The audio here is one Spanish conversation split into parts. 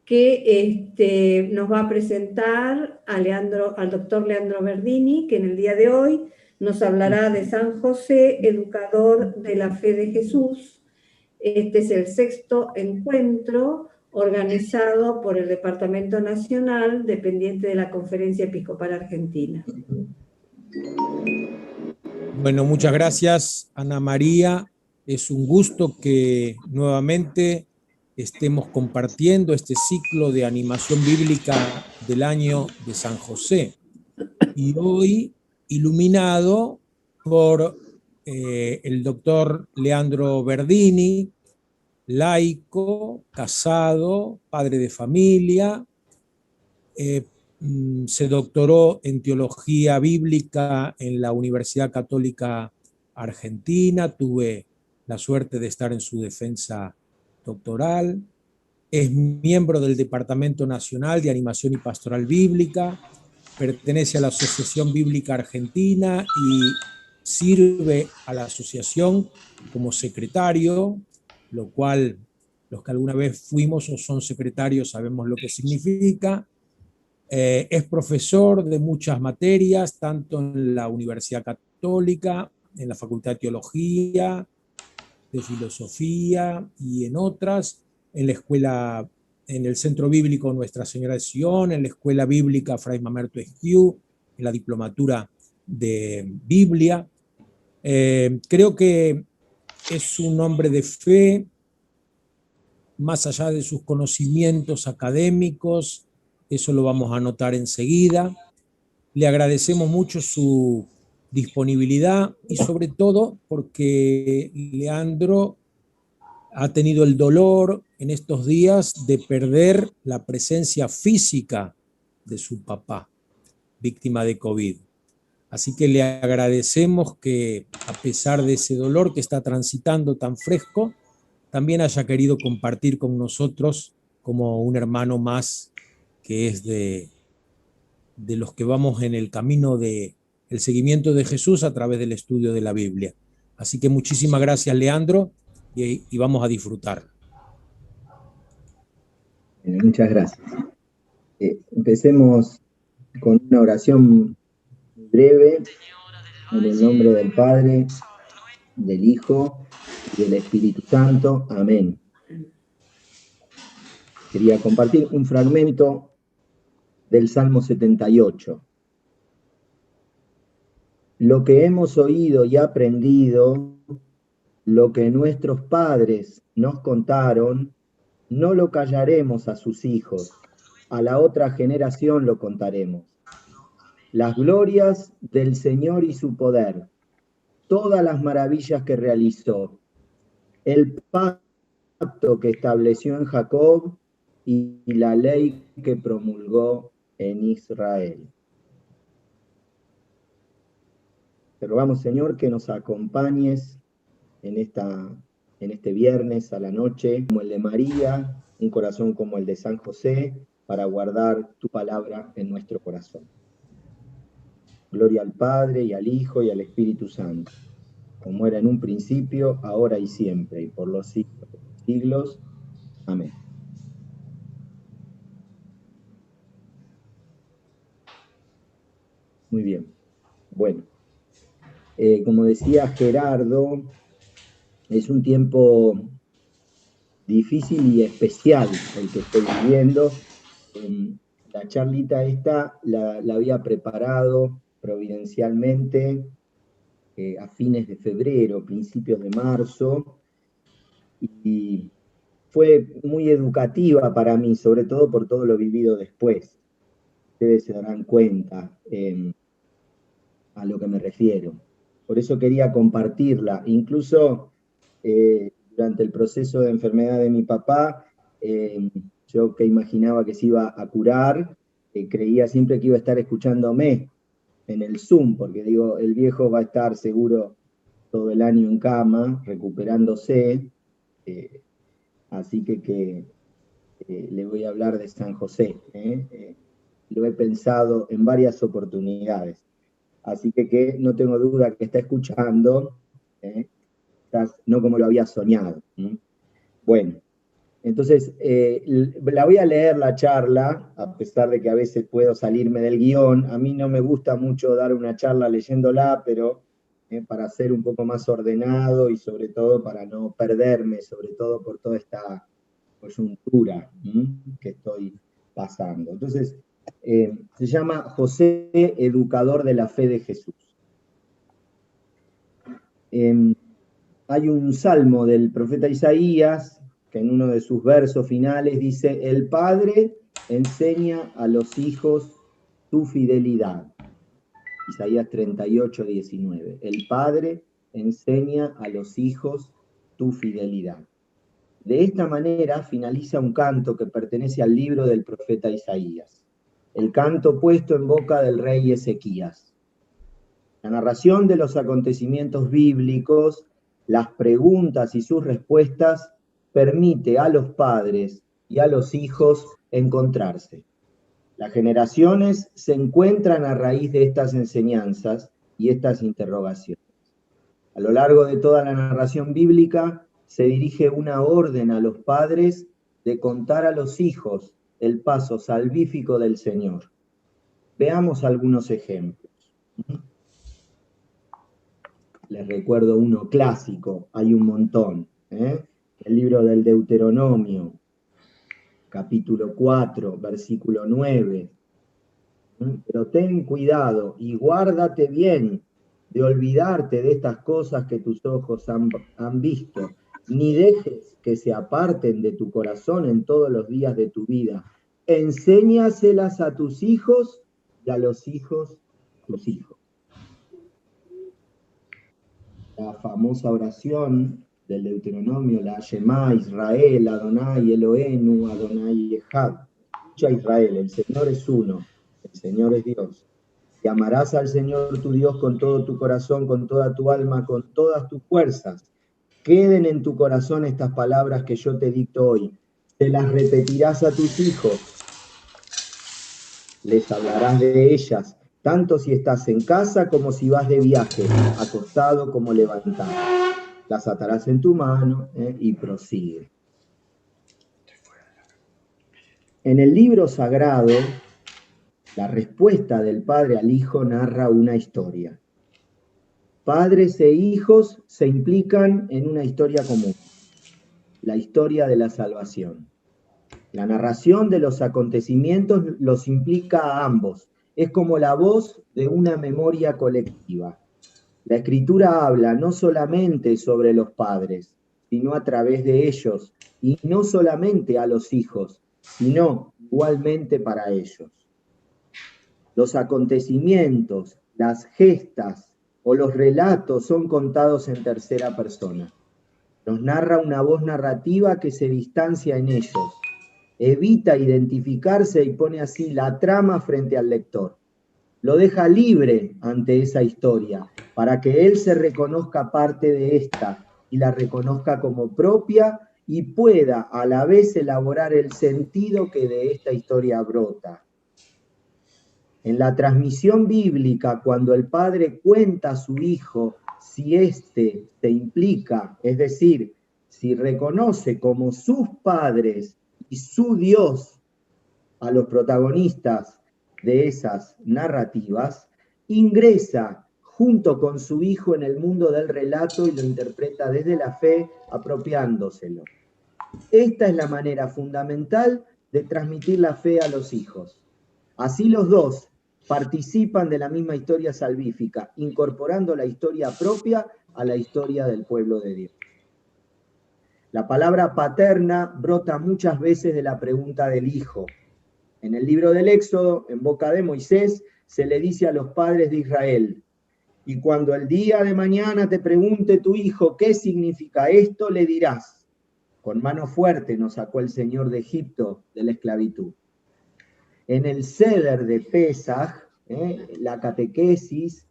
que nos va a presentar al doctor Leandro Verdini, que en el día de hoy nos hablará de San José, educador de la fe de Jesús. Este es el 6º encuentro organizado por el Departamento Nacional, dependiente de la Conferencia Episcopal Argentina. Bueno, muchas gracias, Ana María. Es un gusto que nuevamente estemos compartiendo este ciclo de animación bíblica del año de San José. Y hoy iluminado por el doctor Leandro Verdini, laico, casado, padre de familia, se doctoró en teología bíblica en la Universidad Católica Argentina, tuve la suerte de estar en su defensa doctoral, es miembro del Departamento Nacional de Animación y Pastoral Bíblica, pertenece a la Asociación Bíblica Argentina y sirve a la asociación como secretario, lo cual los que alguna vez fuimos o son secretarios sabemos lo que significa. Es profesor de muchas materias, tanto en la Universidad Católica, en la Facultad de Teología, de Filosofía y en otras, en la escuela, en el Centro Bíblico Nuestra Señora de Sion, en la Escuela Bíblica Fray Mamerto Esquiú, en la Diplomatura de Biblia. Creo que es un hombre de fe, más allá de sus conocimientos académicos, eso lo vamos a notar enseguida. Le agradecemos mucho su disponibilidad y sobre todo porque Leandro ha tenido el dolor en estos días de perder la presencia física de su papá, víctima de COVID. Así que le agradecemos que, a pesar de ese dolor que está transitando tan fresco, también haya querido compartir con nosotros como un hermano más que es de los que vamos en el camino del seguimiento de Jesús a través del estudio de la Biblia. Así que muchísimas gracias, Leandro, y vamos a disfrutar. Muchas gracias. Empecemos con una oración breve en el nombre del Padre, del Hijo y del Espíritu Santo. Amén. Quería compartir un fragmento del Salmo 78. Lo que hemos oído y aprendido, lo que nuestros padres nos contaron, no lo callaremos a sus hijos, a la otra generación lo contaremos. Las glorias del Señor y su poder, todas las maravillas que realizó, el pacto que estableció en Jacob y la ley que promulgó en Israel. Te rogamos, Señor, que nos acompañes en este viernes a la noche, como el de María, un corazón como el de San José, para guardar tu palabra en nuestro corazón. Gloria al Padre, y al Hijo, y al Espíritu Santo, como era en un principio, ahora y siempre, y por los siglos de los siglos. Amén. Muy bien. Bueno, como decía Gerardo, es un tiempo difícil y especial el que estoy viviendo. La charlita esta la había preparado providencialmente a fines de febrero, principios de marzo, y fue muy educativa para mí, sobre todo por todo lo vivido después. Ustedes se darán cuenta a lo que me refiero. Por eso quería compartirla. Incluso durante el proceso de enfermedad de mi papá, yo que imaginaba que se iba a curar, creía siempre que iba a estar escuchándome en el Zoom, porque digo, el viejo va a estar seguro todo el año en cama, recuperándose, así que le voy a hablar de San José. Lo he pensado en varias oportunidades, así que no tengo duda que está escuchando, no como lo había soñado. Bueno, Entonces, la voy a leer la charla, a pesar de que a veces puedo salirme del guión. A mí no me gusta mucho dar una charla leyéndola, pero para ser un poco más ordenado y sobre todo para no perderme, sobre todo por toda esta coyuntura que estoy pasando. Entonces, se llama José, educador de la fe de Jesús. Hay un salmo del profeta Isaías que en uno de sus versos finales dice: el Padre enseña a los hijos tu fidelidad. Isaías 38, 19. El Padre enseña a los hijos tu fidelidad. De esta manera finaliza un canto que pertenece al libro del profeta Isaías, el canto puesto en boca del rey Ezequías. La narración de los acontecimientos bíblicos, las preguntas y sus respuestas, permite a los padres y a los hijos encontrarse. Las generaciones se encuentran a raíz de estas enseñanzas y estas interrogaciones. A lo largo de toda la narración bíblica se dirige una orden a los padres de contar a los hijos el paso salvífico del Señor. Veamos algunos ejemplos. Les recuerdo uno clásico, hay un montón. El libro del Deuteronomio, capítulo 4, versículo 9. Pero ten cuidado y guárdate bien de olvidarte de estas cosas que tus ojos han visto, ni dejes que se aparten de tu corazón en todos los días de tu vida. Enséñaselas a tus hijos y a los hijos de tus hijos. La famosa oración del Deuteronomio, la Shema Israel, Adonai Eloheinu, Adonai Echad. Escucha Israel, el Señor es uno, el Señor es Dios. Y amarás al Señor tu Dios con todo tu corazón, con toda tu alma, con todas tus fuerzas. Queden en tu corazón estas palabras que yo te dicto hoy. Te las repetirás a tus hijos. Les hablarás de ellas, tanto si estás en casa como si vas de viaje, acostado como levantado. Las atarás en tu mano y prosigue. En el libro sagrado, la respuesta del Padre al Hijo narra una historia. Padres e hijos se implican en una historia común, la historia de la salvación. La narración de los acontecimientos los implica a ambos. Es como la voz de una memoria colectiva. La Escritura habla no solamente sobre los padres, sino a través de ellos, y no solamente a los hijos, sino igualmente para ellos. Los acontecimientos, las gestas o los relatos son contados en tercera persona. Nos narra una voz narrativa que se distancia en ellos, evita identificarse y pone así la trama frente al lector. Lo deja libre ante esa historia, para que él se reconozca parte de esta y la reconozca como propia y pueda a la vez elaborar el sentido que de esta historia brota. En la transmisión bíblica, cuando el padre cuenta a su hijo, si éste se implica, es decir, si reconoce como sus padres y su Dios a los protagonistas de esas narrativas, ingresa junto con su hijo en el mundo del relato y lo interpreta desde la fe, apropiándoselo. Esta es la manera fundamental de transmitir la fe a los hijos. Así los dos participan de la misma historia salvífica, incorporando la historia propia a la historia del pueblo de Dios. La palabra paterna brota muchas veces de la pregunta del hijo. En el libro del Éxodo, en boca de Moisés, se le dice a los padres de Israel: y cuando el día de mañana te pregunte tu hijo qué significa esto, le dirás: con mano fuerte nos sacó el Señor de Egipto, de la esclavitud. En el Seder de Pesaj, la catequesis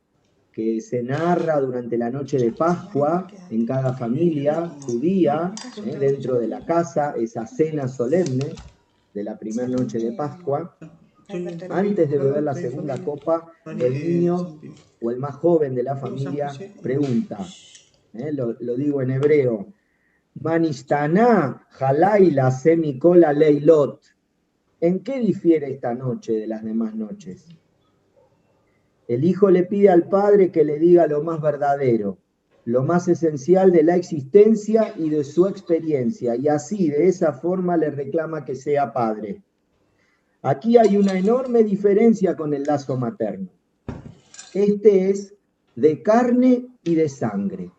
que se narra durante la noche de Pascua en cada familia judía, dentro de la casa, esa cena solemne de la primera noche de Pascua, antes de beber la segunda copa, el niño o el más joven de la familia pregunta, lo digo en hebreo: Manishtaná, Jalaila, Semicola, Leilot. ¿En qué difiere esta noche de las demás noches? El hijo le pide al padre que le diga lo más verdadero, lo más esencial de la existencia y de su experiencia, y así, de esa forma, le reclama que sea padre. Aquí hay una enorme diferencia con el lazo materno. Este es de carne y de sangre.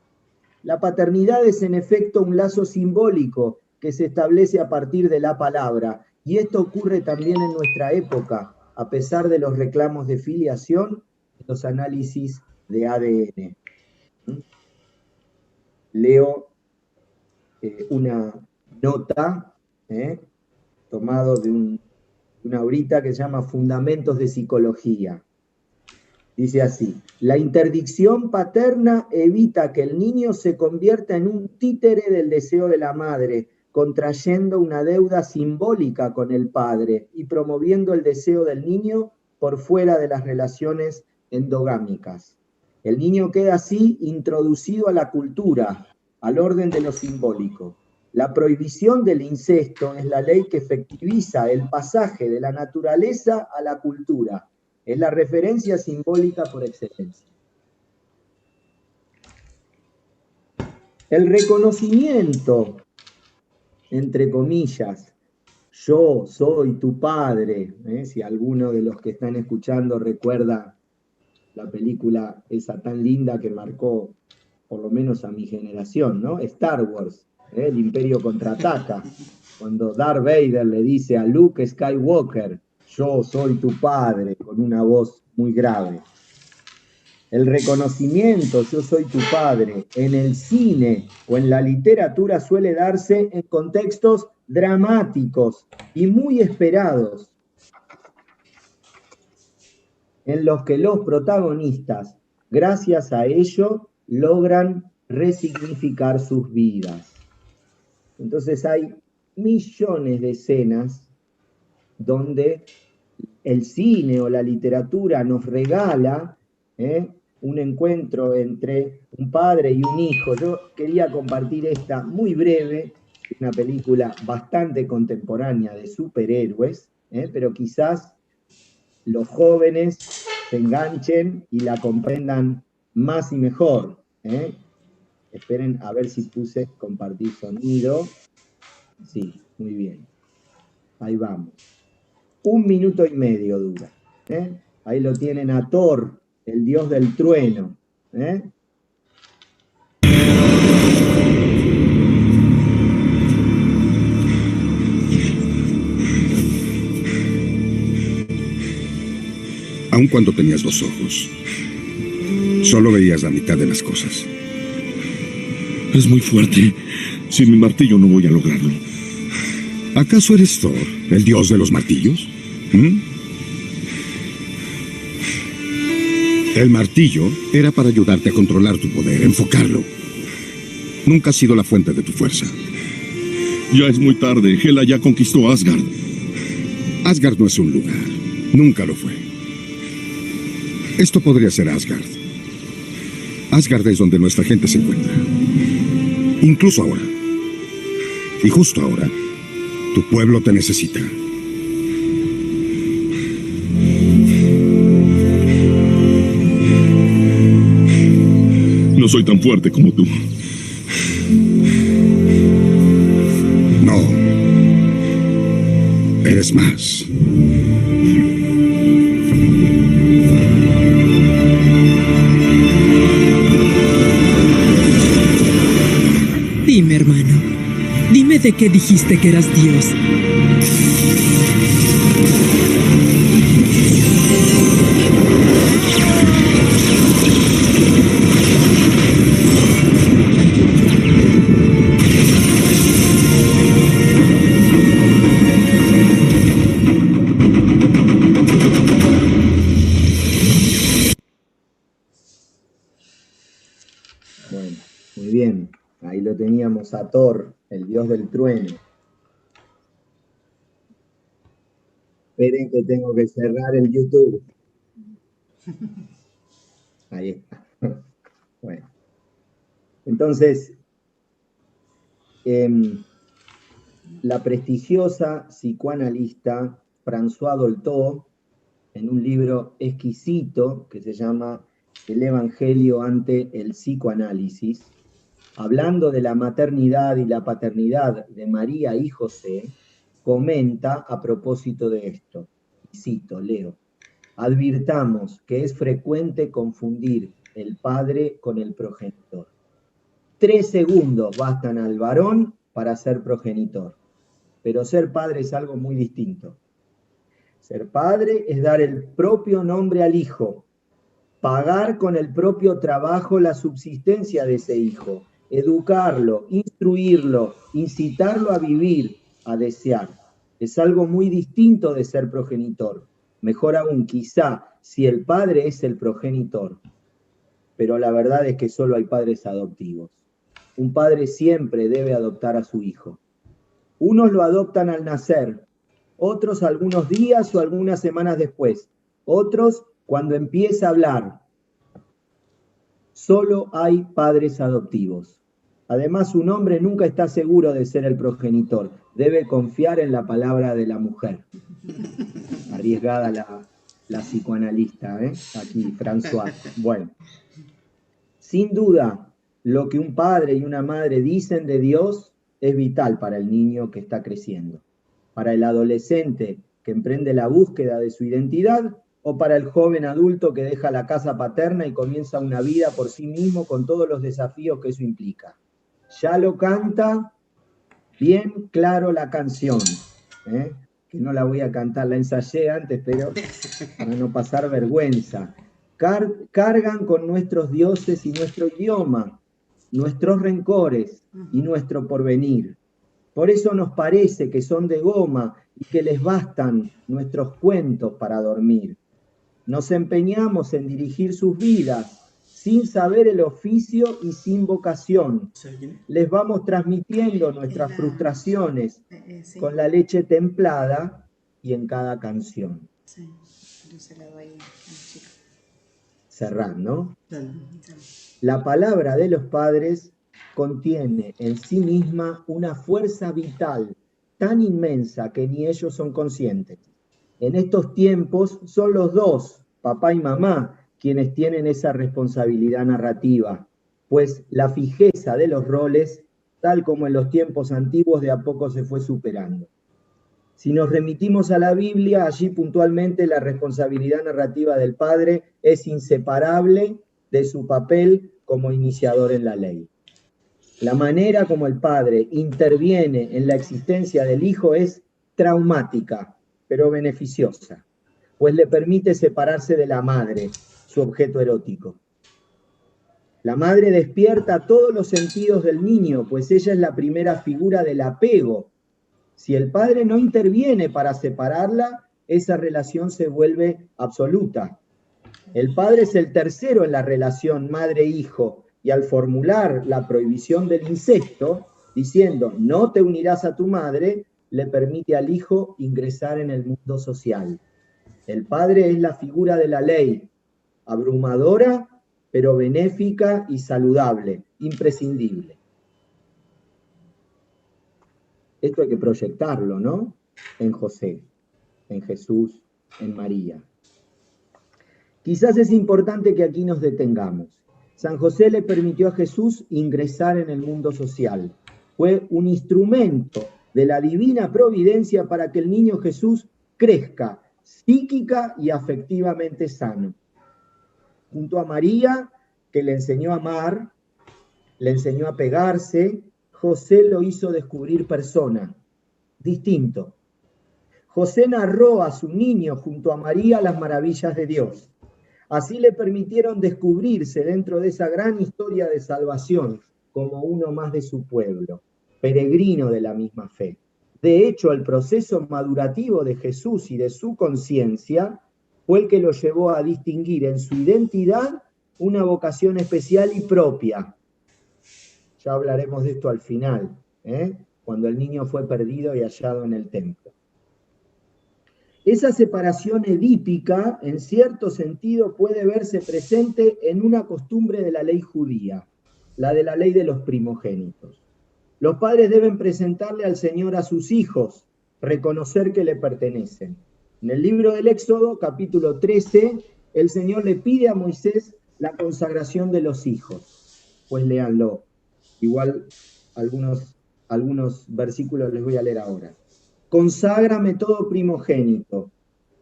La paternidad es en efecto un lazo simbólico que se establece a partir de la palabra, y esto ocurre también en nuestra época, a pesar de los reclamos de filiación y los análisis de ADN. Leo una nota tomado de una horita que se llama Fundamentos de Psicología. Dice así: la interdicción paterna evita que el niño se convierta en un títere del deseo de la madre, contrayendo una deuda simbólica con el padre y promoviendo el deseo del niño por fuera de las relaciones endogámicas. El niño queda así introducido a la cultura, al orden de lo simbólico. La prohibición del incesto es la ley que efectiviza el pasaje de la naturaleza a la cultura. Es la referencia simbólica por excelencia. El reconocimiento, entre comillas, yo soy tu padre, si alguno de los que están escuchando recuerda la película esa tan linda que marcó por lo menos a mi generación, ¿no? Star Wars, el Imperio Contraataca, cuando Darth Vader le dice a Luke Skywalker, yo soy tu padre, con una voz muy grave. El reconocimiento, yo soy tu padre, en el cine o en la literatura suele darse en contextos dramáticos y muy esperados, en los que los protagonistas, gracias a ello, logran resignificar sus vidas. Entonces hay millones de escenas donde el cine o la literatura nos regala un encuentro entre un padre y un hijo. Yo quería compartir esta muy breve, una película bastante contemporánea de superhéroes, pero quizás los jóvenes se enganchen y la comprendan más y mejor. Esperen a ver si puse compartir sonido. Sí, muy bien. Ahí vamos. 1 minuto y medio dura. Ahí lo tienen a Thor, el dios del trueno. Aun cuando tenías 2 ojos, solo veías la mitad de las cosas. Es muy fuerte. Sin mi martillo no voy a lograrlo. ¿Acaso eres Thor, el dios de los martillos? El martillo era para ayudarte a controlar tu poder, enfocarlo. Nunca ha sido la fuente de tu fuerza. Ya es muy tarde. Hela ya conquistó Asgard. Asgard no es un lugar. Nunca lo fue. Esto podría ser Asgard. Asgard es donde nuestra gente se encuentra. Incluso ahora. Y justo ahora, tu pueblo te necesita. No soy tan fuerte como tú. No. Eres más. Dime, hermano. Dime de qué dijiste que eras Dios. Bueno, muy bien. Ahí lo teníamos a Thor, el dios del trueno. Esperen que tengo que cerrar el YouTube. Ahí está. Bueno. Entonces, la prestigiosa psicoanalista Françoise Dolto, en un libro exquisito que se llama El Evangelio ante el psicoanálisis, hablando de la maternidad y la paternidad de María y José, comenta a propósito de esto, y cito, leo: advirtamos que es frecuente confundir el padre con el progenitor. 3 segundos bastan al varón para ser progenitor, pero ser padre es algo muy distinto. Ser padre es dar el propio nombre al hijo, pagar con el propio trabajo la subsistencia de ese hijo, educarlo, instruirlo, incitarlo a vivir, a desear. Es algo muy distinto de ser progenitor. Mejor aún, quizá, si el padre es el progenitor. Pero la verdad es que solo hay padres adoptivos. Un padre siempre debe adoptar a su hijo. Unos lo adoptan al nacer, otros algunos días o algunas semanas después, otros cuando empieza a hablar. Solo hay padres adoptivos. Además, un hombre nunca está seguro de ser el progenitor. Debe confiar en la palabra de la mujer. Arriesgada la psicoanalista, aquí, Françoise. Bueno, sin duda, lo que un padre y una madre dicen de Dios es vital para el niño que está creciendo, para el adolescente que emprende la búsqueda de su identidad, o para el joven adulto que deja la casa paterna y comienza una vida por sí mismo con todos los desafíos que eso implica. Ya lo canta bien claro la canción, que no la voy a cantar, la ensayé antes, pero para no pasar vergüenza. Cargan con nuestros dioses y nuestro idioma, nuestros rencores y nuestro porvenir. Por eso nos parece que son de goma y que les bastan nuestros cuentos para dormir. Nos empeñamos en dirigir sus vidas sin saber el oficio y sin vocación. Les vamos transmitiendo nuestras frustraciones con la leche templada y en cada canción. Cerrar, ¿no? La palabra de los padres contiene en sí misma una fuerza vital tan inmensa que ni ellos son conscientes. En estos tiempos son los dos, papá y mamá, quienes tienen esa responsabilidad narrativa, pues la fijeza de los roles, tal como en los tiempos antiguos, de a poco se fue superando. Si nos remitimos a la Biblia, allí puntualmente la responsabilidad narrativa del padre es inseparable de su papel como iniciador en la ley. La manera como el padre interviene en la existencia del hijo es traumática, pero beneficiosa, pues le permite separarse de la madre, su objeto erótico. La madre despierta todos los sentidos del niño, pues ella es la primera figura del apego. Si el padre no interviene para separarla, esa relación se vuelve absoluta. El padre es el tercero en la relación madre-hijo, y al formular la prohibición del incesto, diciendo no te unirás a tu madre, le permite al hijo ingresar en el mundo social. El padre es la figura de la ley, abrumadora, pero benéfica y saludable, imprescindible. Esto hay que proyectarlo, ¿no? En José, en Jesús, en María. Quizás es importante que aquí nos detengamos. San José le permitió a Jesús ingresar en el mundo social. Fue un instrumento de la divina providencia para que el niño Jesús crezca psíquica y afectivamente sano. Junto a María, que le enseñó a amar, le enseñó a pegarse, José lo hizo descubrir persona, distinto. José narró a su niño junto a María las maravillas de Dios. Así le permitieron descubrirse dentro de esa gran historia de salvación como uno más de su pueblo, peregrino de la misma fe. De hecho, el proceso madurativo de Jesús y de su conciencia fue el que lo llevó a distinguir en su identidad una vocación especial y propia. Ya hablaremos de esto al final, cuando el niño fue perdido y hallado en el templo. Esa separación edípica, en cierto sentido, puede verse presente en una costumbre de la ley judía, la de la ley de los primogénitos. Los padres deben presentarle al Señor a sus hijos, reconocer que le pertenecen. En el libro del Éxodo, capítulo 13, el Señor le pide a Moisés la consagración de los hijos. Pues léanlo. Igual algunos versículos les voy a leer ahora. Conságrame todo primogénito,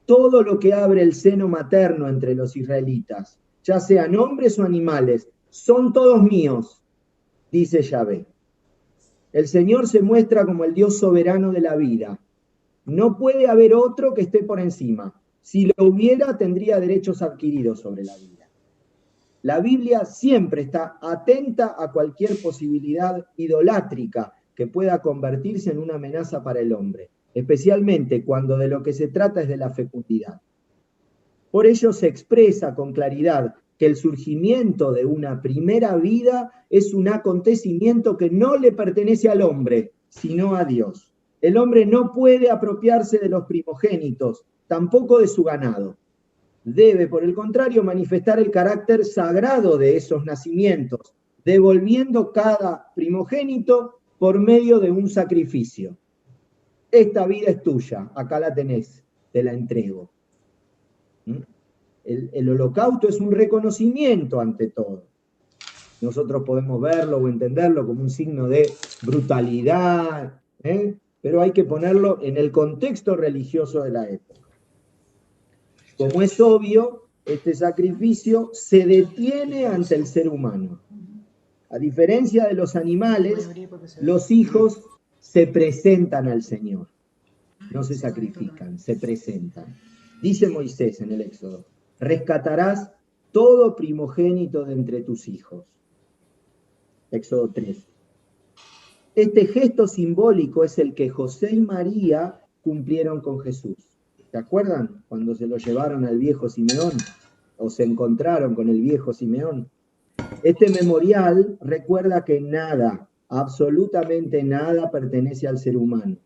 todo lo que abre el seno materno entre los israelitas, ya sean hombres o animales, son todos míos, dice Yahvé. El Señor se muestra como el Dios soberano de la vida. No puede haber otro que esté por encima. Si lo hubiera, tendría derechos adquiridos sobre la vida. La Biblia siempre está atenta a cualquier posibilidad idolátrica que pueda convertirse en una amenaza para el hombre, especialmente cuando de lo que se trata es de la fecundidad. Por ello se expresa con claridad que el surgimiento de una primera vida es un acontecimiento que no le pertenece al hombre, sino a Dios. El hombre no puede apropiarse de los primogénitos, tampoco de su ganado. Debe, por el contrario, manifestar el carácter sagrado de esos nacimientos, devolviendo cada primogénito por medio de un sacrificio. Esta vida es tuya, acá la tenés, te la entrego. El holocausto es un reconocimiento ante todo. Nosotros podemos verlo o entenderlo como un signo de brutalidad, pero hay que ponerlo en el contexto religioso de la época. Como es obvio, este sacrificio se detiene ante el ser humano. A diferencia de los animales, los hijos se presentan al Señor. No se sacrifican, se presentan. Dice Moisés en el Éxodo, rescatarás todo primogénito de entre tus hijos. Éxodo 3. Este gesto simbólico es el que José y María cumplieron con Jesús. ¿Se acuerdan cuando se lo llevaron al viejo Simeón? O se encontraron con el viejo Simeón. Este memorial recuerda que nada, absolutamente nada pertenece al ser humano.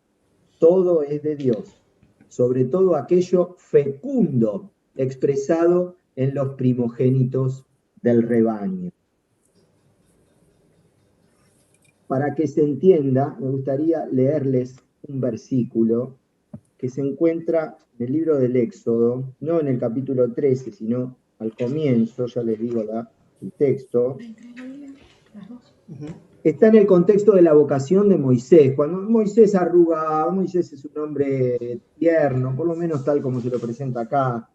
Todo es de Dios, sobre todo aquello fecundo expresado en los primogénitos del rebaño. Para que se entienda, me gustaría leerles un versículo que se encuentra en el libro del Éxodo, no en el capítulo 13, sino al comienzo, ya les digo el texto. Está en el contexto de la vocación de Moisés. Cuando Moisés arruga, Moisés es un hombre tierno, por lo menos tal como se lo presenta acá,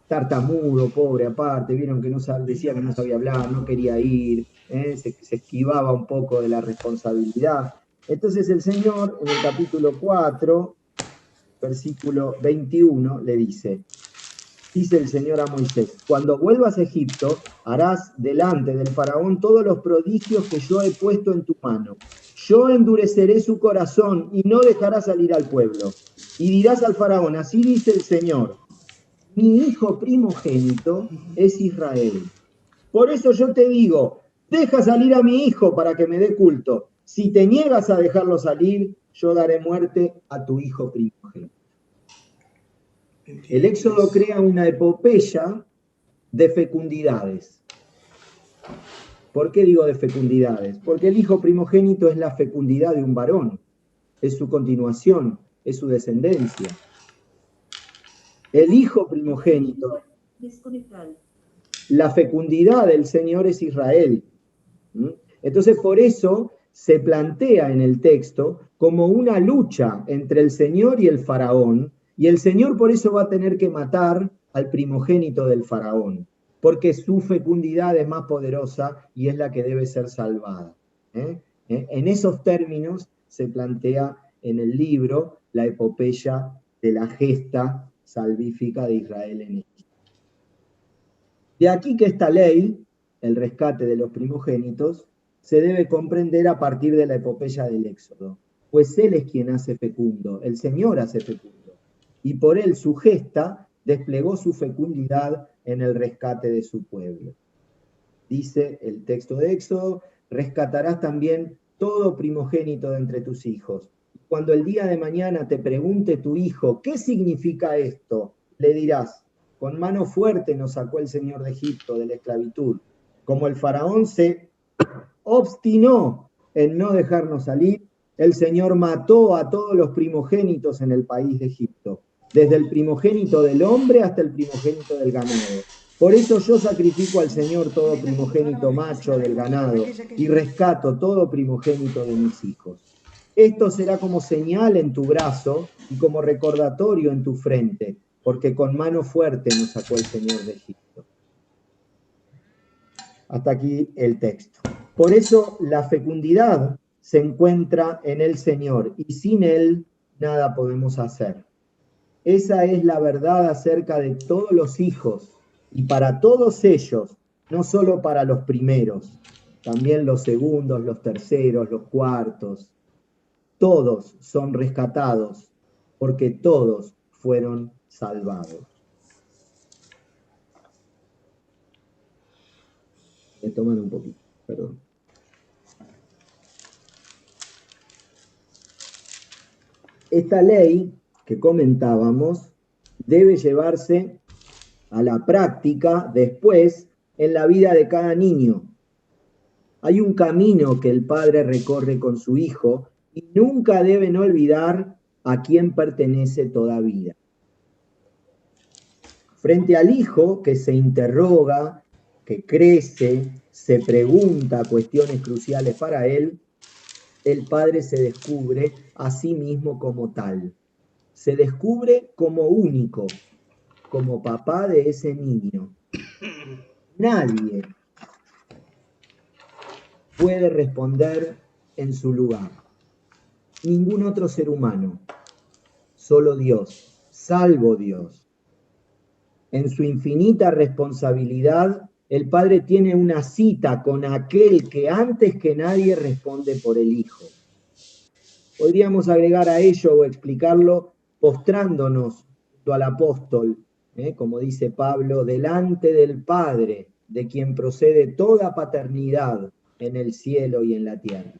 tartamudo, pobre aparte, vieron que decía que no sabía hablar, no quería ir, se esquivaba un poco de la responsabilidad. Entonces el Señor, en el capítulo 4, versículo 21, le dice el Señor a Moisés, cuando vuelvas a Egipto, harás delante del faraón todos los prodigios que yo he puesto en tu mano. Yo endureceré su corazón y no dejará salir al pueblo. Y dirás al faraón, así dice el Señor, mi hijo primogénito es Israel. Por eso yo te digo, deja salir a mi hijo para que me dé culto. Si te niegas a dejarlo salir, yo daré muerte a tu hijo primogénito. El Éxodo crea una epopeya de fecundidades. ¿Por qué digo de fecundidades? Porque el hijo primogénito es la fecundidad de un varón, es su continuación, es su descendencia. El hijo primogénito, la fecundidad del Señor es Israel. Entonces, por eso se plantea en el texto como una lucha entre el Señor y el faraón, y el Señor por eso va a tener que matar al primogénito del faraón, porque su fecundidad es más poderosa y es la que debe ser salvada. En esos términos se plantea en el libro la epopeya de la gesta salvífica de Israel en Egipto. De aquí que esta ley, el rescate de los primogénitos, se debe comprender a partir de la epopeya del Éxodo, pues Él es quien hace fecundo, el Señor hace fecundo, y por Él su gesta desplegó su fecundidad en el rescate de su pueblo. Dice el texto de Éxodo, rescatarás también todo primogénito de entre tus hijos. Cuando el día de mañana te pregunte tu hijo, ¿qué significa esto? Le dirás, con mano fuerte nos sacó el Señor de Egipto, de la esclavitud. Como el faraón se obstinó en no dejarnos salir, el Señor mató a todos los primogénitos en el país de Egipto, desde el primogénito del hombre hasta el primogénito del ganado. Por eso yo sacrifico al Señor todo primogénito macho del ganado y rescato todo primogénito de mis hijos. Esto será como señal en tu brazo y como recordatorio en tu frente, porque con mano fuerte nos sacó el Señor de Egipto. Hasta aquí el texto. Por eso la fecundidad se encuentra en el Señor y sin Él nada podemos hacer. Esa es la verdad acerca de todos los hijos y para todos ellos, no solo para los primeros, también los segundos, los terceros, los cuartos. Todos son rescatados porque todos fueron salvados. Voy a tomar un poquito, perdón. Esta ley que comentábamos debe llevarse a la práctica después en la vida de cada niño. Hay un camino que el padre recorre con su hijo y nunca deben olvidar a quién pertenece toda vida. Frente al hijo que se interroga, que crece, se pregunta cuestiones cruciales para él, el padre se descubre a sí mismo como tal. Se descubre como único, como papá de ese niño. Nadie puede responder en su lugar. Ningún otro ser humano. Solo Dios, salvo Dios. En su infinita responsabilidad, el Padre tiene una cita con aquel que antes que nadie responde por el Hijo. Podríamos agregar a ello o explicarlo postrándonos junto al apóstol, como dice Pablo, delante del Padre, de quien procede toda paternidad en el cielo y en la tierra.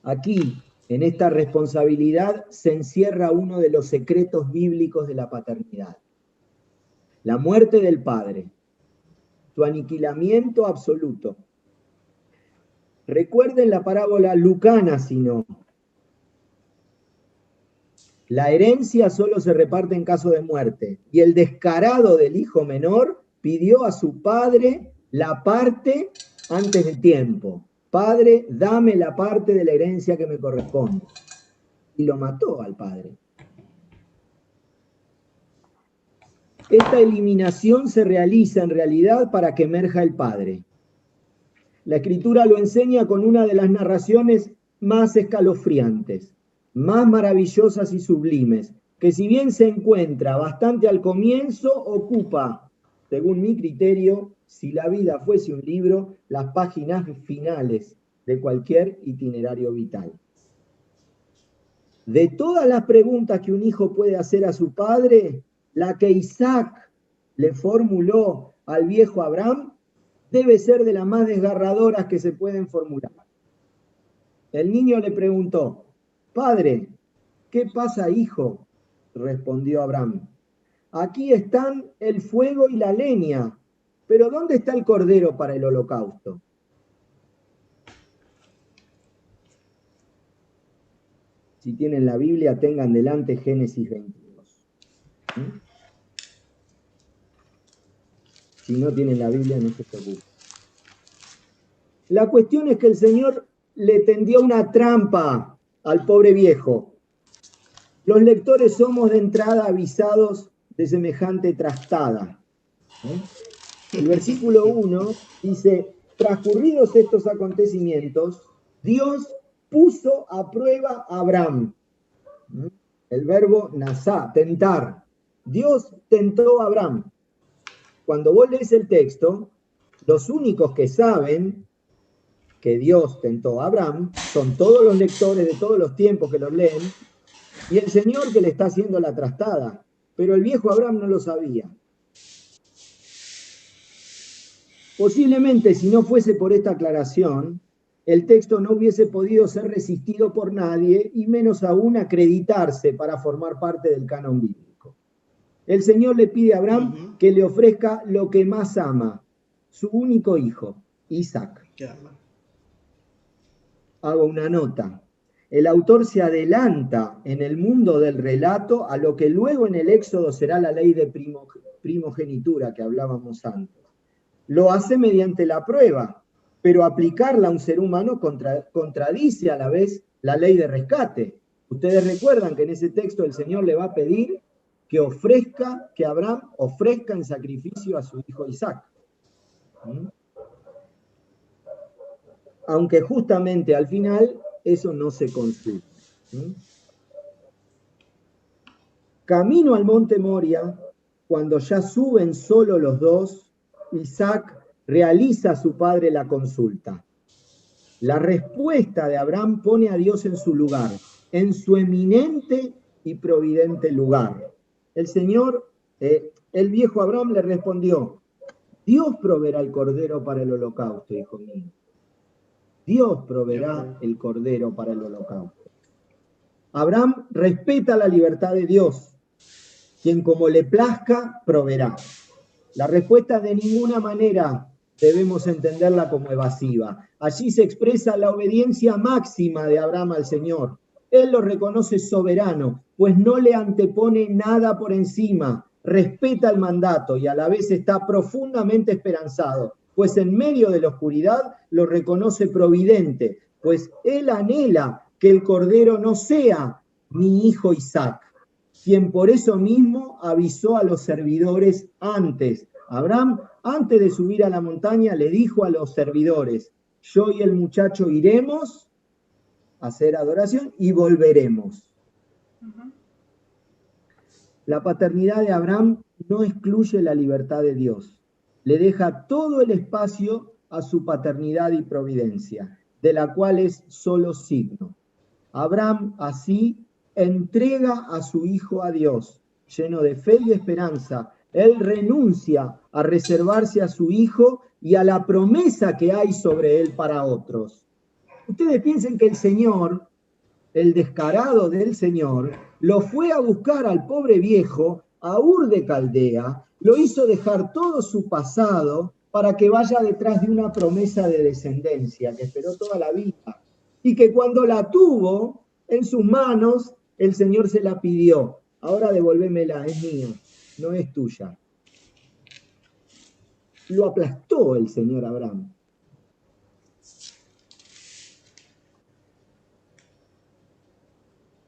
Aquí, en esta responsabilidad, se encierra uno de los secretos bíblicos de la paternidad. La muerte del Padre, su aniquilamiento absoluto. Recuerden la parábola lucana, si no. La herencia solo se reparte en caso de muerte, y el descarado del hijo menor pidió a su padre la parte antes del tiempo. Padre, dame la parte de la herencia que me corresponde. Y lo mató al padre. Esta eliminación se realiza en realidad para que emerja el Padre. La Escritura lo enseña con una de las narraciones más escalofriantes, más maravillosas y sublimes, que si bien se encuentra bastante al comienzo, ocupa, según mi criterio, si la vida fuese un libro, las páginas finales de cualquier itinerario vital. De todas las preguntas que un hijo puede hacer a su padre, la que Isaac le formuló al viejo Abraham debe ser de las más desgarradoras que se pueden formular. El niño le preguntó: «Padre, ¿qué pasa, hijo?», respondió Abraham. «Aquí están el fuego y la leña, pero ¿dónde está el cordero para el holocausto?». Si tienen la Biblia, tengan delante Génesis 22. Si no tienen la Biblia, no se preocupen. La cuestión es que el Señor le tendió una trampa al pobre viejo. Los lectores somos de entrada avisados de semejante trastada. El versículo 1 dice: transcurridos estos acontecimientos, Dios puso a prueba a Abraham. El verbo nasá, tentar. Dios tentó a Abraham. Cuando vos lees el texto, los únicos que saben que Dios tentó a Abraham son todos los lectores de todos los tiempos que los leen y el Señor que le está haciendo la trastada. Pero el viejo Abraham no lo sabía. Posiblemente, si no fuese por esta aclaración, el texto no hubiese podido ser resistido por nadie y menos aún acreditarse para formar parte del canon bíblico. El Señor le pide a Abraham que le ofrezca lo que más ama, su único hijo, Isaac. Hago una nota. El autor se adelanta en el mundo del relato a lo que luego en el Éxodo será la ley de primogenitura que hablábamos antes. Lo hace mediante la prueba, pero aplicarla a un ser humano contradice a la vez la ley de rescate. Ustedes recuerdan que en ese texto el Señor le va a pedir que Abraham ofrezca en sacrificio a su hijo Isaac. Aunque justamente al final eso no se consume. Camino al monte Moria, cuando ya suben solo los dos, Isaac realiza a su padre la consulta. La respuesta de Abraham pone a Dios en su lugar, en su eminente y providente lugar. El viejo Abraham le respondió: Dios proveerá el cordero para el holocausto, hijo mío. Dios proveerá el cordero para el holocausto. Abraham respeta la libertad de Dios, quien como le plazca proveerá. La respuesta de ninguna manera debemos entenderla como evasiva. Allí se expresa la obediencia máxima de Abraham al Señor. Él lo reconoce soberano, pues no le antepone nada por encima, respeta el mandato y a la vez está profundamente esperanzado, pues en medio de la oscuridad lo reconoce providente, pues él anhela que el cordero no sea mi hijo Isaac, quien por eso mismo avisó a los servidores antes. Abraham, antes de subir a la montaña, le dijo a los servidores: yo y el muchacho iremos a hacer adoración y volveremos. La paternidad de Abraham no excluye la libertad de Dios. Le deja todo el espacio a su paternidad y providencia, de la cual es solo signo. Abraham así entrega a su hijo a Dios, lleno de fe y esperanza. Él renuncia a reservarse a su hijo y a la promesa que hay sobre él para otros. Ustedes piensen que el Señor, el descarado del Señor, lo fue a buscar al pobre viejo a Ur de Caldea, lo hizo dejar todo su pasado para que vaya detrás de una promesa de descendencia que esperó toda la vida y que cuando la tuvo en sus manos, el Señor se la pidió: ahora devuélvemela, es mía, no es tuya. Lo aplastó el Señor Abraham.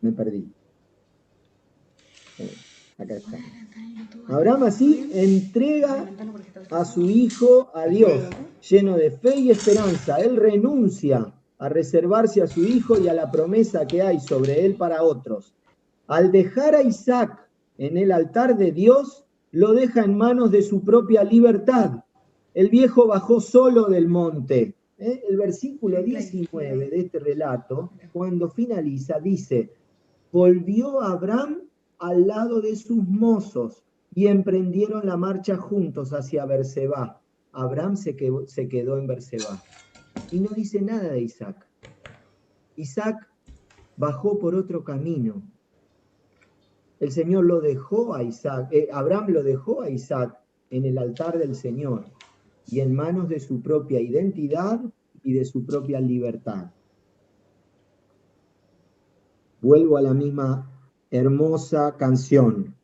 Me perdí. Acá está. Abraham así entrega a su hijo a Dios, lleno de fe y esperanza. Él renuncia a reservarse a su hijo y a la promesa que hay sobre él para otros. Al dejar a Isaac en el altar de Dios, lo deja en manos de su propia libertad. El viejo bajó solo del monte. El versículo 19 de este relato, cuando finaliza, dice: volvió Abraham al lado de sus mozos y emprendieron la marcha juntos hacia Berseba. Abraham se quedó en Berseba. Y no dice nada de Isaac. Isaac bajó por otro camino. El Señor lo dejó a Isaac, Abraham lo dejó a Isaac en el altar del Señor y en manos de su propia identidad y de su propia libertad. Vuelvo a la misma hermosa canción.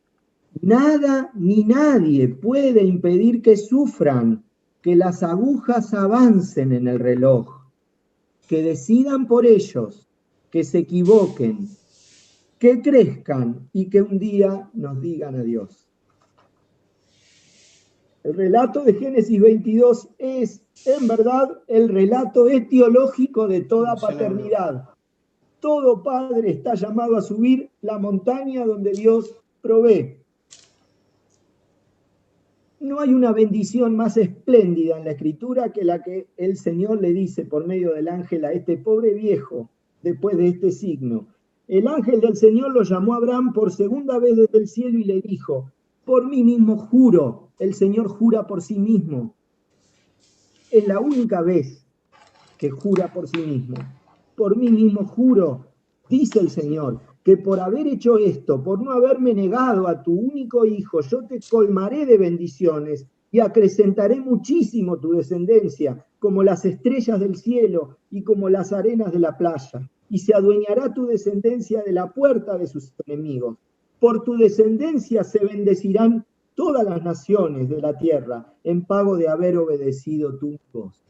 Nada ni nadie puede impedir que sufran, que las agujas avancen en el reloj, que decidan por ellos, que se equivoquen, que crezcan y que un día nos digan adiós. El relato de Génesis 22 es, en verdad, el relato etiológico de toda paternidad. Todo padre está llamado a subir la montaña donde Dios provee. No hay una bendición más espléndida en la Escritura que la que el Señor le dice por medio del ángel a este pobre viejo después de este signo. El ángel del Señor lo llamó a Abraham por segunda vez desde el cielo y le dijo: por mí mismo juro. El Señor jura por sí mismo. Es la única vez que jura por sí mismo. Por mí mismo juro, dice el Señor, que por haber hecho esto, por no haberme negado a tu único hijo, yo te colmaré de bendiciones y acrecentaré muchísimo tu descendencia, como las estrellas del cielo y como las arenas de la playa. y se adueñará tu descendencia de la puerta de sus enemigos. Por tu descendencia se bendecirán todas las naciones de la tierra en pago de haber obedecido tu voz.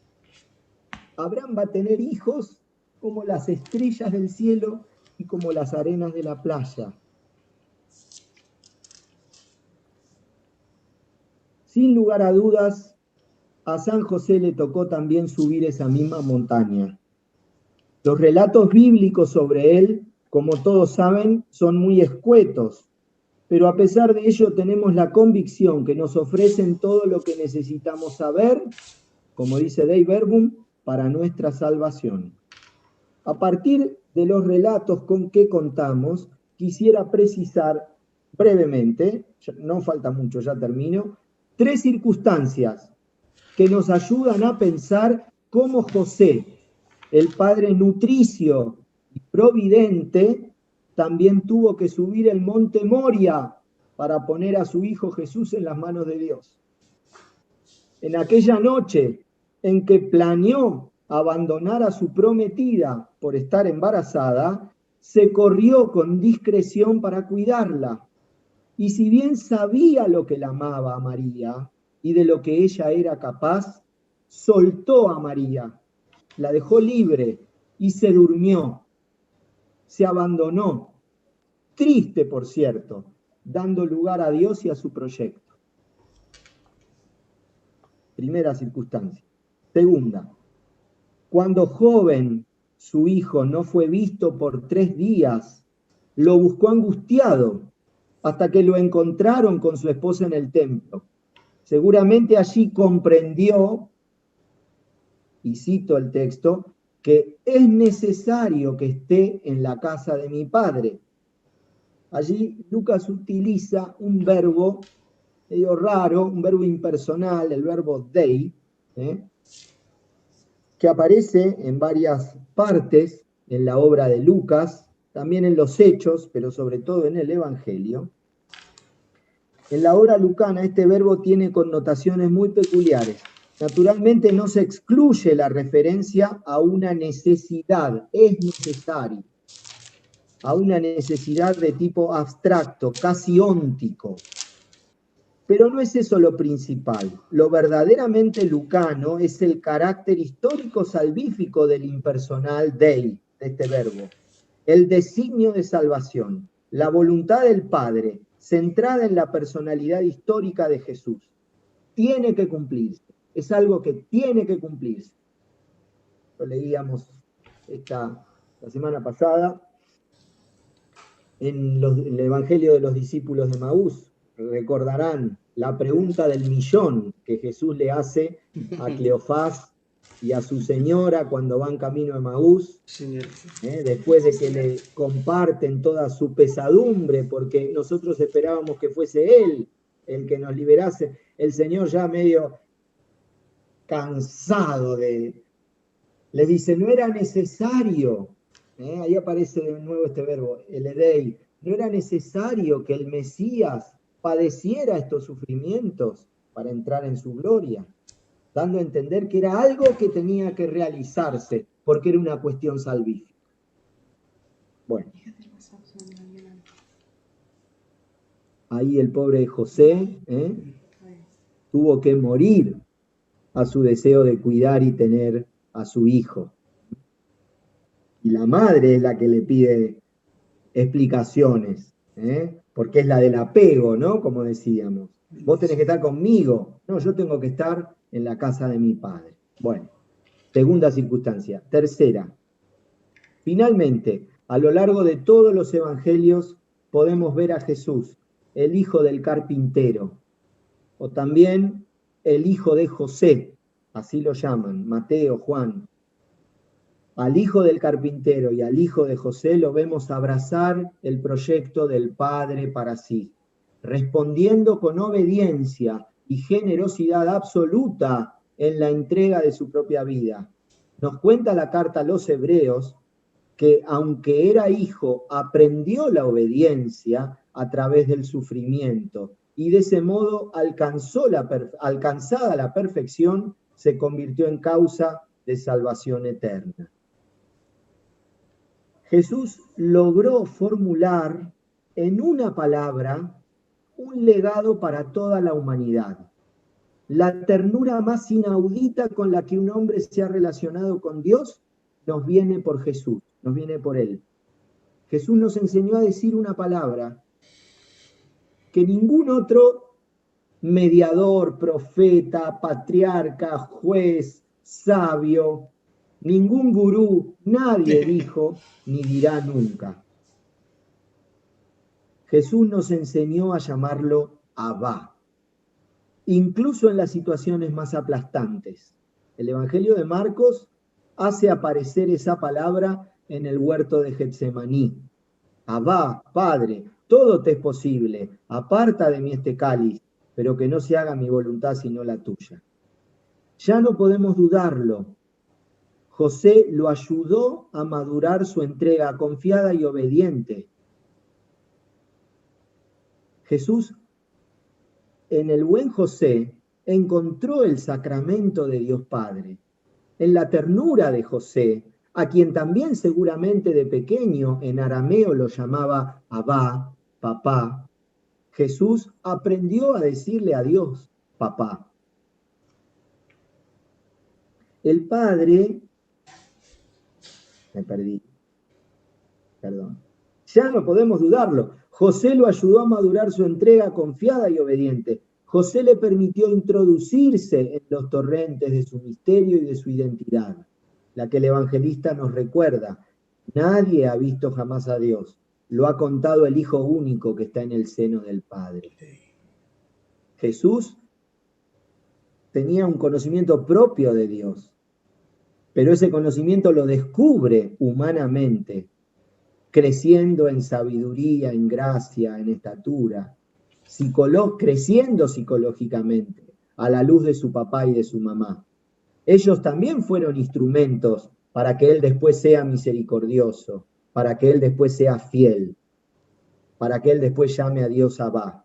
Abraham va a tener hijos como las estrellas del cielo y como las arenas de la playa. Sin lugar a dudas, a San José le tocó también subir esa misma montaña. Los relatos bíblicos sobre él, como todos saben, son muy escuetos, pero a pesar de ello tenemos la convicción que nos ofrecen todo lo que necesitamos saber, como dice Dei Verbum, para nuestra salvación. A partir de los relatos con que contamos, quisiera precisar brevemente, no falta mucho, ya termino, 3 circunstancias que nos ayudan a pensar cómo José, el padre nutricio y providente, también tuvo que subir el monte Moria para poner a su hijo Jesús en las manos de Dios. En aquella noche en que planeó abandonar a su prometida por estar embarazada, se corrió con discreción para cuidarla. Y si bien sabía lo que la amaba a María y de lo que ella era capaz, soltó a María, la dejó libre y se durmió, se abandonó, triste por cierto, dando lugar a Dios y a su proyecto. Primera circunstancia. Segunda, cuando joven su hijo no fue visto por 3 días, lo buscó angustiado hasta que lo encontraron con su esposa en el templo. Seguramente allí comprendió, y cito el texto, que es necesario que esté en la casa de mi padre. Allí Lucas utiliza un verbo medio raro, un verbo impersonal, el verbo dei, que aparece en varias partes en la obra de Lucas, también en los Hechos, pero sobre todo en el Evangelio. En la obra lucana este verbo tiene connotaciones muy peculiares. Naturalmente no se excluye la referencia a una necesidad, es necesario, a una necesidad de tipo abstracto, casi óntico. Pero no es eso lo principal. Lo verdaderamente lucano es el carácter histórico salvífico del impersonal dei, de este verbo. El designio de salvación, la voluntad del Padre, centrada en la personalidad histórica de Jesús. Tiene que cumplirse. Es algo que tiene que cumplirse. Lo leíamos la semana pasada en el Evangelio de los discípulos de Maús. Recordarán la pregunta del millón que Jesús le hace a Cleofás y a su señora cuando van camino a Maús, después de que le comparten toda su pesadumbre, porque nosotros esperábamos que fuese Él el que nos liberase. El Señor ya medio cansado le dice, no era necesario, ahí aparece de nuevo este verbo, el edei, no era necesario que el Mesías padeciera estos sufrimientos para entrar en su gloria, dando a entender que era algo que tenía que realizarse, porque era una cuestión salvífica. Bueno, ahí el pobre José tuvo que morir a su deseo de cuidar y tener a su hijo. Y la madre es la que le pide explicaciones, porque es la del apego, ¿no? Como decíamos. Vos tenés que estar conmigo. No, yo tengo que estar en la casa de mi padre. Bueno, segunda circunstancia. Tercera, finalmente, a lo largo de todos los evangelios podemos ver a Jesús, el hijo del carpintero, o también el hijo de José, así lo llaman, Mateo, Juan. Al hijo del carpintero y al hijo de José lo vemos abrazar el proyecto del Padre para sí, respondiendo con obediencia y generosidad absoluta en la entrega de su propia vida. Nos cuenta la carta a los Hebreos que aunque era hijo, aprendió la obediencia a través del sufrimiento y de ese modo alcanzada la perfección, se convirtió en causa de salvación eterna. Jesús logró formular en una palabra un legado para toda la humanidad. La ternura más inaudita con la que un hombre se ha relacionado con Dios nos viene por Jesús, nos viene por Él. Jesús nos enseñó a decir una palabra que ningún otro mediador, profeta, patriarca, juez, sabio, ningún gurú, nadie dijo ni dirá nunca. Jesús nos enseñó a llamarlo Abba, incluso en las situaciones más aplastantes. El Evangelio de Marcos hace aparecer esa palabra en el huerto de Getsemaní. Abba, Padre, todo te es posible, aparta de mí este cáliz, pero que no se haga mi voluntad sino la tuya. Ya no podemos dudarlo. José lo ayudó a madurar su entrega confiada y obediente. Jesús, en el buen José, encontró el sacramento de Dios Padre. En la ternura de José, a quien también seguramente de pequeño en arameo lo llamaba Abba, papá, Jesús aprendió a decirle a Dios, papá. El Padre, me perdí, perdón, ya no podemos dudarlo. José lo ayudó a madurar su entrega confiada y obediente. José le permitió introducirse en los torrentes de su misterio y de su identidad, la que el evangelista nos recuerda. Nadie ha visto jamás a Dios. Lo ha contado el Hijo único que está en el seno del Padre. Jesús tenía un conocimiento propio de Dios, pero ese conocimiento lo descubre humanamente, creciendo en sabiduría, en gracia, en estatura, creciendo psicológicamente a la luz de su papá y de su mamá. Ellos también fueron instrumentos para que Él después sea misericordioso, para que Él después sea fiel, para que Él después llame a Dios Abba.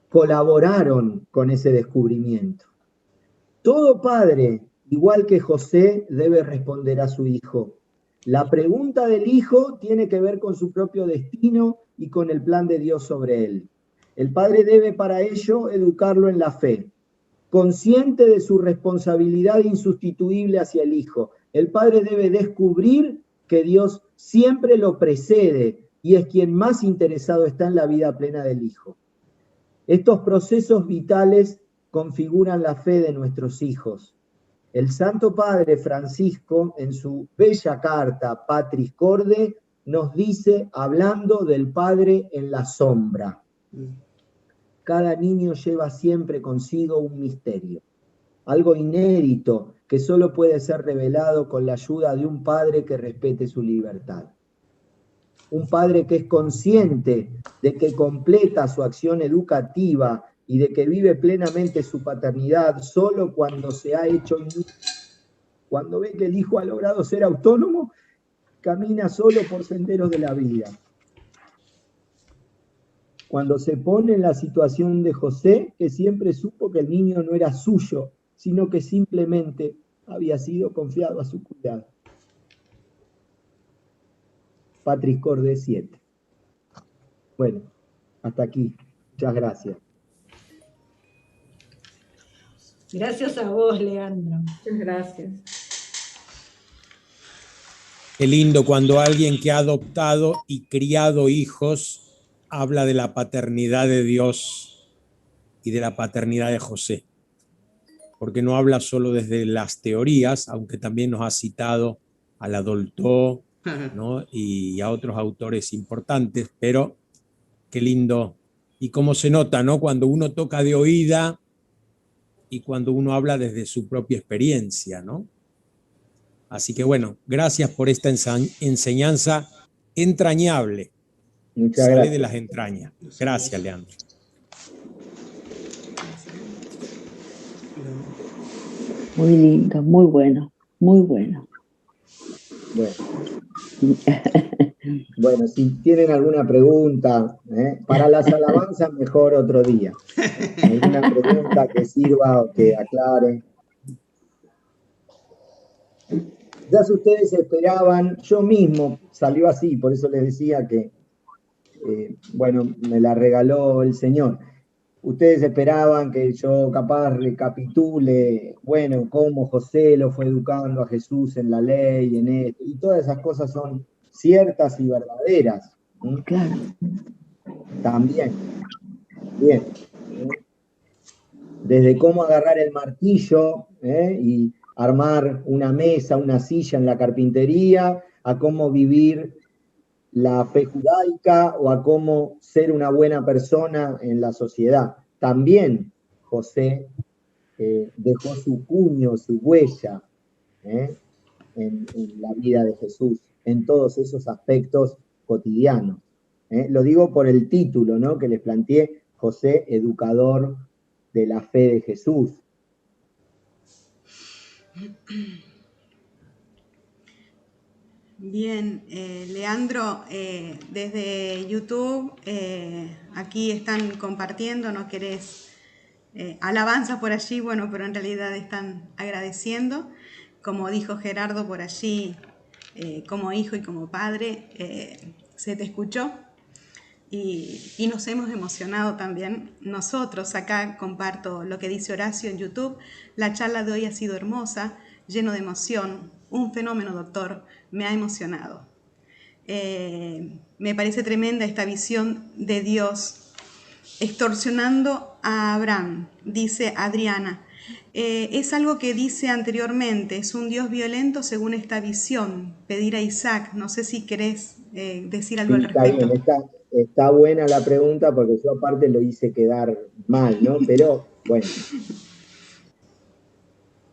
Colaboraron con ese descubrimiento. Todo padre, igual que José, debe responder a su hijo. La pregunta del hijo tiene que ver con su propio destino y con el plan de Dios sobre él. El padre debe para ello educarlo en la fe, consciente de su responsabilidad insustituible hacia el hijo. El padre debe descubrir que Dios siempre lo precede y es quien más interesado está en la vida plena del hijo. Estos procesos vitales configuran la fe de nuestros hijos. El Santo Padre Francisco, en su bella carta Patris Corde, nos dice, hablando del Padre en la sombra, cada niño lleva siempre consigo un misterio, algo inédito que solo puede ser revelado con la ayuda de un padre que respete su libertad. Un padre que es consciente de que completa su acción educativa y de que vive plenamente su paternidad solo cuando se ha hecho, cuando ve que el hijo ha logrado ser autónomo, camina solo por senderos de la vida. Cuando se pone en la situación de José, que siempre supo que el niño no era suyo, sino que simplemente había sido confiado a su cuidado. Patris Corde 7. Bueno, hasta aquí. Muchas gracias. Gracias a vos, Leandro. Muchas gracias. Qué lindo cuando alguien que ha adoptado y criado hijos habla de la paternidad de Dios y de la paternidad de José. Porque no habla solo desde las teorías, aunque también nos ha citado a la Dolto, ¿no? Y a otros autores importantes, pero qué lindo. Y cómo se nota, ¿no? Cuando uno toca de oída y cuando uno habla desde su propia experiencia, ¿no? Así que bueno, gracias por esta enseñanza entrañable. Muchas Sale gracias. de las entrañas. Gracias, Leandro. Muy lindo, muy bueno, muy bueno. Bueno. Bueno, si tienen alguna pregunta, para las alabanzas mejor otro día. ¿Alguna pregunta que sirva o que aclare? quizás ustedes esperaban, yo mismo salió así, por eso les decía que, bueno, me la regaló el Señor. Ustedes esperaban que yo capaz recapitule, bueno, cómo José lo fue educando a Jesús en la ley, en esto, y todas esas cosas son ciertas y verdaderas. ¿Sí? Claro. También. Bien. Desde cómo agarrar el martillo y armar una mesa, una silla en la carpintería, a cómo vivir la fe judaica o a cómo ser una buena persona en la sociedad. También José dejó su puño, su huella en la vida de Jesús, en todos esos aspectos cotidianos. Lo digo por el título, ¿no?, que les planteé, José, educador de la fe de Jesús. Bien, Leandro, desde YouTube, aquí están compartiendo, no querés alabanzas por allí, bueno, pero en realidad están agradeciendo. Como dijo Gerardo por allí, como hijo y como padre, se te escuchó y nos hemos emocionado también. Nosotros acá comparto lo que dice Horacio en YouTube. La charla de hoy ha sido hermosa, lleno de emoción, un fenómeno, doctor, me ha emocionado. Me parece tremenda esta visión de Dios extorsionando a Abraham, dice Adriana. Es algo que dice anteriormente, es un Dios violento según esta visión, pedir a Isaac. No sé si querés decir algo al respecto. Está bien, está buena la pregunta porque yo aparte lo hice quedar mal, ¿no? Pero bueno.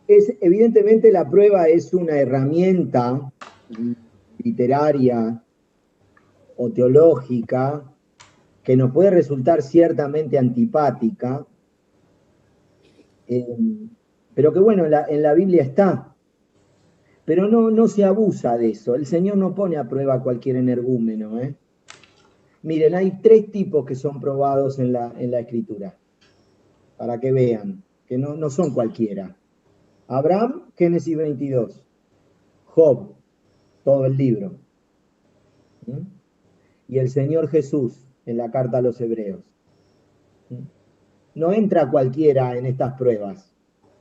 Evidentemente la prueba es una herramienta literaria o teológica que nos puede resultar ciertamente antipática, pero que bueno, en la Biblia está. Pero no se abusa de eso. El Señor no pone a prueba a cualquier energúmeno. Miren, hay 3 tipos que son probados en la Escritura, para que vean, que no son cualquiera. Abraham, Génesis 22. Job, todo el libro. Y el Señor Jesús, en la carta a los Hebreos. No entra cualquiera en estas pruebas.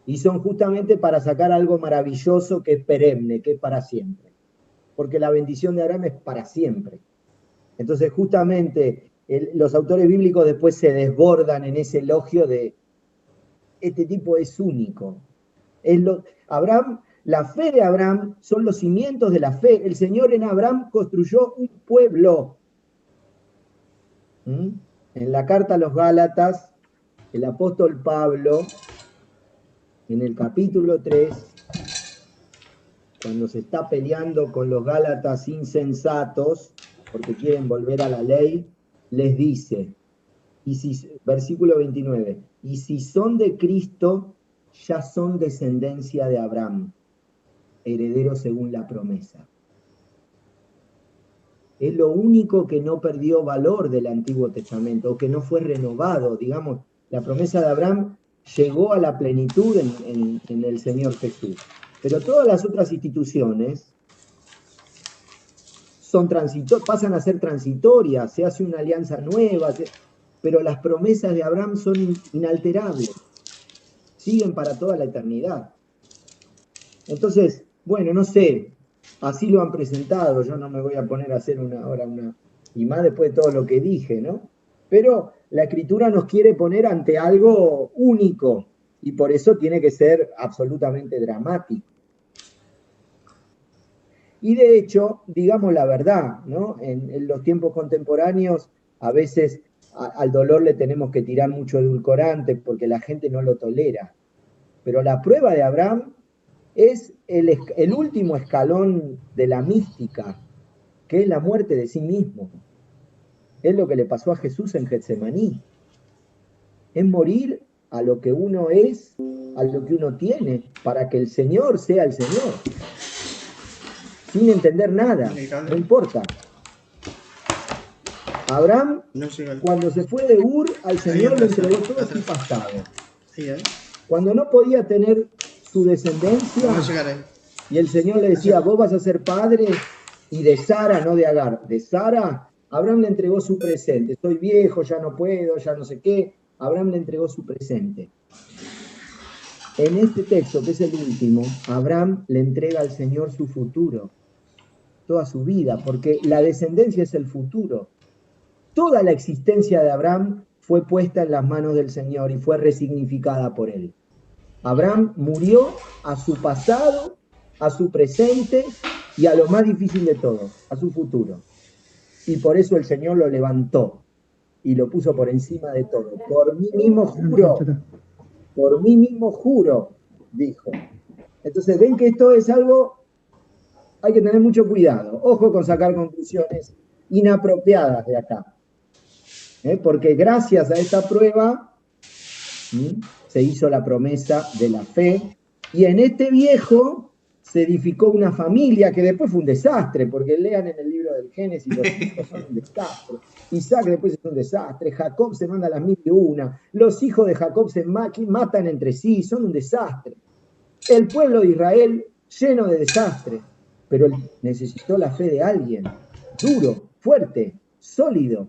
Y son justamente para sacar algo maravilloso que es perenne, que es para siempre. Porque la bendición de Abraham es para siempre. Entonces, justamente, los autores bíblicos después se desbordan en ese elogio de este tipo es único. Abraham, la fe de Abraham son los cimientos de la fe. El Señor en Abraham construyó un pueblo. En la carta a los Gálatas, el apóstol Pablo, en el capítulo 3, cuando se está peleando con los Gálatas insensatos, porque quieren volver a la ley, les dice, versículo 29, y si son de Cristo, ya son descendencia de Abraham, herederos según la promesa. Es lo único que no perdió valor del Antiguo Testamento, o que no fue renovado. Digamos, la promesa de Abraham llegó a la plenitud en el Señor Jesús. Pero todas las otras instituciones pasan a ser transitorias, se hace una alianza nueva, pero las promesas de Abraham son inalterables. Siguen para toda la eternidad. Entonces, bueno, no sé, así lo han presentado, yo no me voy a poner a hacer y más después de todo lo que dije, ¿no? Pero la Escritura nos quiere poner ante algo único, y por eso tiene que ser absolutamente dramático. Y de hecho, digamos la verdad, ¿no? En los tiempos contemporáneos, a veces al dolor le tenemos que tirar mucho edulcorante porque la gente no lo tolera. Pero la prueba de Abraham es el último escalón de la mística, que es la muerte de sí mismo. Es lo que le pasó a Jesús en Getsemaní. Es morir a lo que uno es, a lo que uno tiene, para que el Señor sea el Señor. Sin entender nada, no importa. Abraham, cuando se fue de Ur, al Señor le entregó todo su pasado. Cuando no podía tener su descendencia, Y el Señor le decía, vos vas a ser padre, y de Sara, no de Agar, de Sara, Abraham le entregó su presente. Estoy viejo, ya no puedo, ya no sé qué. Abraham le entregó su presente. En este texto, que es el último, Abraham le entrega al Señor su futuro, toda su vida, porque la descendencia es el futuro. Toda la existencia de Abraham fue puesta en las manos del Señor y fue resignificada por él. Abraham murió a su pasado, a su presente y a lo más difícil de todo, a su futuro. Y por eso el Señor lo levantó y lo puso por encima de todo. Por mí mismo juro, dijo. Entonces ven que esto es algo, hay que tener mucho cuidado. Ojo con sacar conclusiones inapropiadas de acá. Porque gracias a esta prueba se hizo la promesa de la fe, y en este viejo se edificó una familia que después fue un desastre, porque lean en el libro del Génesis, los hijos son un desastre. Isaac después es un desastre, Jacob se manda las 1001, los hijos de Jacob se matan entre sí, son un desastre. El pueblo de Israel lleno de desastre, pero él necesitó la fe de alguien, duro, fuerte, sólido,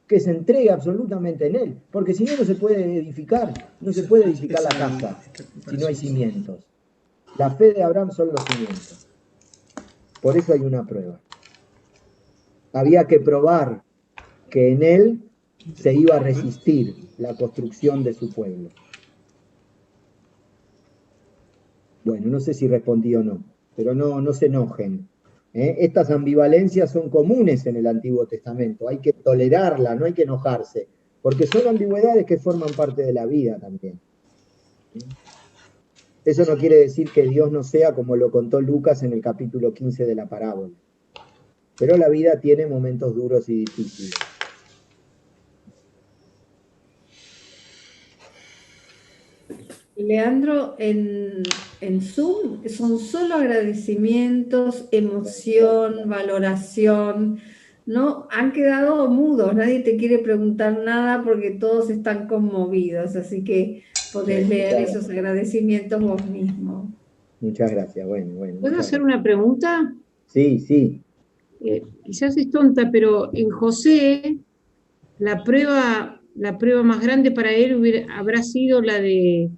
que se entregue absolutamente en él, porque si no, no se puede edificar la casa si no hay cimientos. La fe de Abraham son los cimientos. Por eso hay una prueba. Había que probar que en él se iba a resistir la construcción de su pueblo. Bueno, no sé si respondí o no, pero no se enojen. Estas ambivalencias son comunes en el Antiguo Testamento, hay que tolerarla, no hay que enojarse, porque son ambigüedades que forman parte de la vida también. Eso no quiere decir que Dios no sea como lo contó Lucas en el capítulo 15 de la parábola, pero la vida tiene momentos duros y difíciles. Leandro, en Zoom son solo agradecimientos, emoción, valoración, ¿no? Han quedado mudos, nadie te quiere preguntar nada porque todos están conmovidos, así que podés leer esos agradecimientos vos mismo. Muchas gracias, bueno. ¿Puedo hacer una pregunta? Sí. Quizás es tonta, pero en José la prueba más grande para él habrá sido la de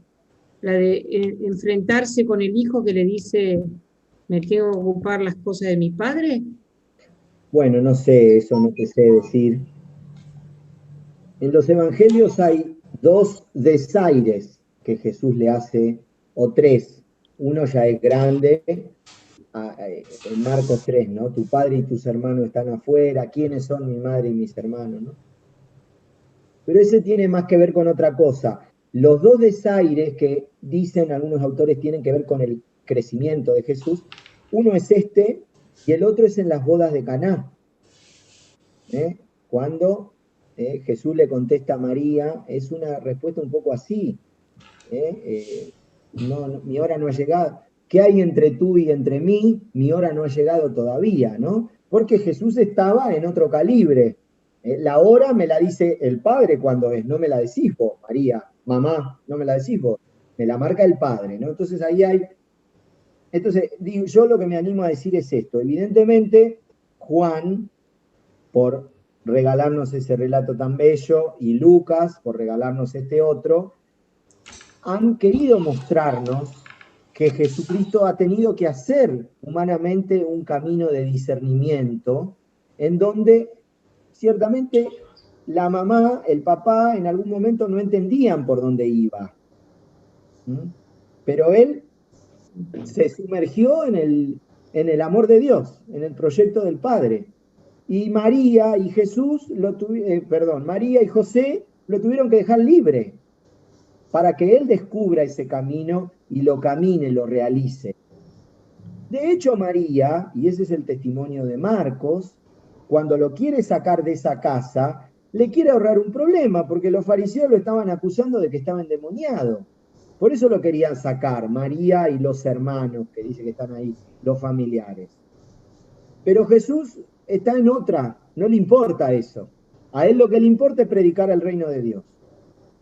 enfrentarse con el hijo que le dice, me tengo que ocupar las cosas de mi padre. Bueno, no sé, eso no te sé decir. En los evangelios hay 2 desaires que Jesús le hace, o 3. Uno ya es grande, en Marcos 3, ¿no? Tu padre y tus hermanos están afuera, ¿quiénes son mi madre y mis hermanos, no? Pero ese tiene más que ver con otra cosa. Los 2 desaires que dicen algunos autores tienen que ver con el crecimiento de Jesús. Uno es este y el otro es en las bodas de Caná. Cuando Jesús le contesta a María, es una respuesta un poco así. Mi hora no ha llegado. ¿Qué hay entre tú y entre mí? Mi hora no ha llegado todavía, ¿no? Porque Jesús estaba en otro calibre. La hora me la dice el Padre cuando es, no me la decís vos, María, mamá, no me la decís vos, me la marca el Padre, ¿no? Entonces ahí hay... Entonces, yo lo que me animo a decir es esto. Evidentemente, Juan, por regalarnos ese relato tan bello, y Lucas, por regalarnos este otro, han querido mostrarnos que Jesucristo ha tenido que hacer humanamente un camino de discernimiento en donde ciertamente la mamá, el papá, en algún momento no entendían por dónde iba. Pero él se sumergió en el amor de Dios, en el proyecto del Padre. Y María y María y José lo tuvieron que dejar libre para que él descubra ese camino y lo camine, lo realice. De hecho, María, y ese es el testimonio de Marcos, cuando lo quiere sacar de esa casa, le quiere ahorrar un problema, porque los fariseos lo estaban acusando de que estaba endemoniado. Por eso lo querían sacar, María y los hermanos, que dice que están ahí, los familiares. Pero Jesús está en otra, no le importa eso. A él lo que le importa es predicar el reino de Dios.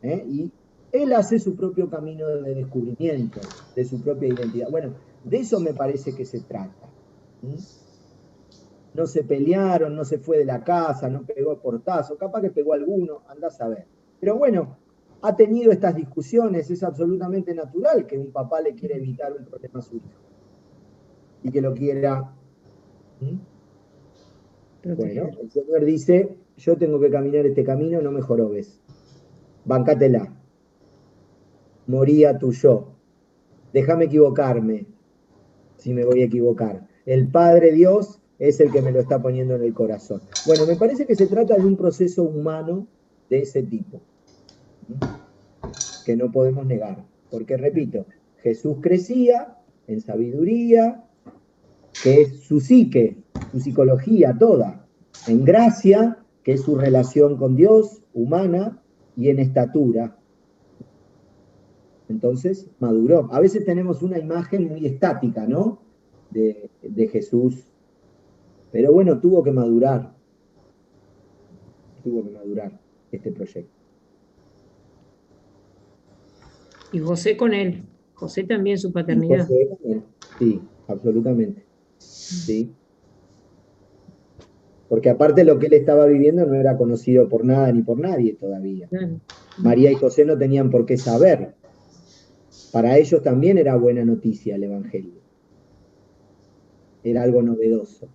Y Él hace su propio camino de descubrimiento, de su propia identidad. Bueno, de eso me parece que se trata. No se pelearon, no se fue de la casa, no pegó portazo, capaz que pegó alguno, andás a ver. Pero bueno, ha tenido estas discusiones, es absolutamente natural que un papá le quiera evitar un problema a su hijo y que lo quiera. Bueno, el Señor dice, yo tengo que caminar este camino, no me jorobes. Bancátela. Moría tu yo. Déjame equivocarme, si me voy a equivocar. El Padre Dios es el que me lo está poniendo en el corazón. Bueno, me parece que se trata de un proceso humano de ese tipo, que no podemos negar. Porque, repito, Jesús crecía en sabiduría, que es su psique, su psicología toda, en gracia, que es su relación con Dios, humana, y en estatura. Entonces maduró. A veces tenemos una imagen muy estática, ¿no? De Jesús. Pero bueno, tuvo que madurar. Tuvo que madurar este proyecto. Y José con él. José también su paternidad. José con él. Sí, absolutamente. Sí. Porque aparte lo que él estaba viviendo no era conocido por nada ni por nadie todavía. María y José no tenían por qué saber. Para ellos también era buena noticia el Evangelio. Era algo novedoso.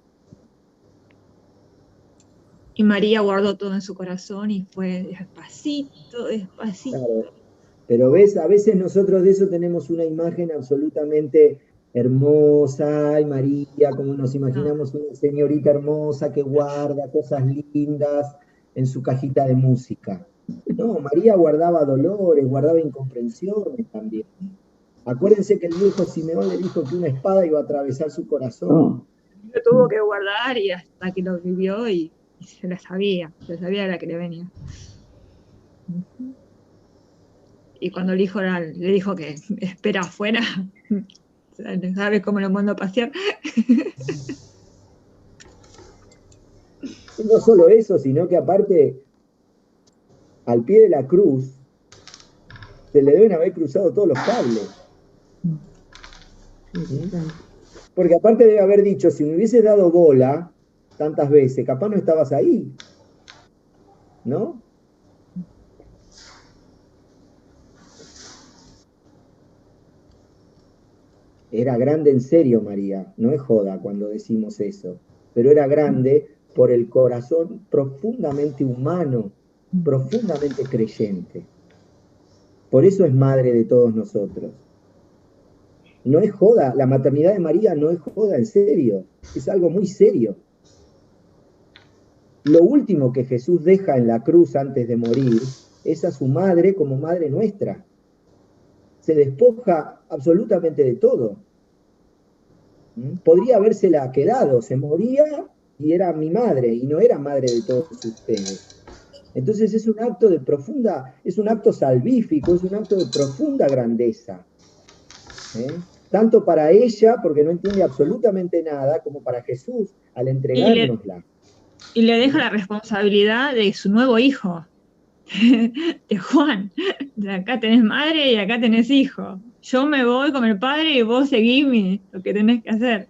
Y María guardó todo en su corazón y fue despacito, despacito. Claro. Pero ves, a veces nosotros de eso tenemos una imagen absolutamente hermosa, ay María, como nos imaginamos una señorita hermosa que guarda cosas lindas en su cajita de música. No, María guardaba dolores, guardaba incomprensiones también. Acuérdense que el viejo Simeón le dijo que una espada iba a atravesar su corazón. Lo tuvo que guardar y hasta que lo vivió y se la sabía la que le venía. Y cuando el hijo le dijo que espera afuera, ¿sabes cómo lo mandó a pasear? No solo eso, sino que aparte, al pie de la cruz, se le deben haber cruzado todos los cables. Porque aparte debe haber dicho, si me hubiese dado bola tantas veces, capaz no estabas ahí, ¿no? Era grande en serio María, no es joda cuando decimos eso, pero era grande por el corazón profundamente humano, profundamente creyente. Por eso es madre de todos nosotros. No es joda, la maternidad de María no es joda, en serio, es algo muy serio. Lo último que Jesús deja en la cruz antes de morir es a su madre como madre nuestra. Se despoja absolutamente de todo. Podría habérsela quedado, se moría y era mi madre, y no era madre de todos ustedes. Entonces es un acto de profunda, es un acto salvífico, es un acto de profunda grandeza. Tanto para ella, porque no entiende absolutamente nada, como para Jesús, al entregárnosla. Y le deja la responsabilidad de su nuevo hijo, de Juan. De acá tenés madre y acá tenés hijo. Yo me voy con el padre y vos seguime lo que tenés que hacer.